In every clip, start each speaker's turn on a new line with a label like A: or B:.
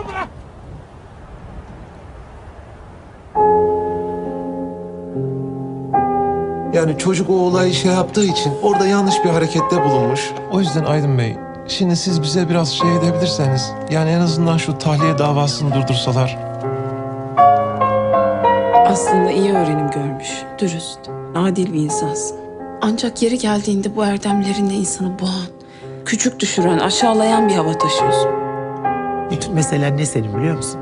A: bırak.
B: Yani çocuk o olayı şey yaptığı için orada yanlış bir harekette bulunmuş. O yüzden Aydın Bey, şimdi siz bize biraz şey edebilirseniz... yani en azından şu tahliye davasını durdursalar.
C: Aslında iyi öğrenim görmüş, dürüst, adil bir insansın. Ancak yeri geldiğinde bu erdemlerinle insanı boğan, küçük düşüren, aşağılayan bir hava taşıyorsun.
D: Bütün meselen ne senin biliyor musun?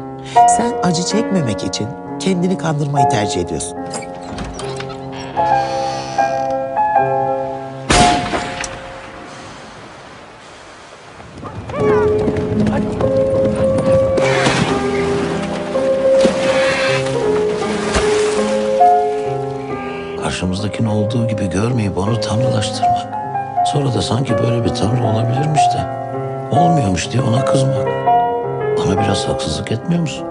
D: Sen acı çekmemek için kendini kandırmayı tercih ediyorsun.
E: Karşımızdakini olduğu gibi görmeyip onu tanrılaştırmak. Sonra da sanki böyle bir tanrı olabilirmiş de olmuyormuş diye ona kızmak. Bana biraz haksızlık etmiyor musun?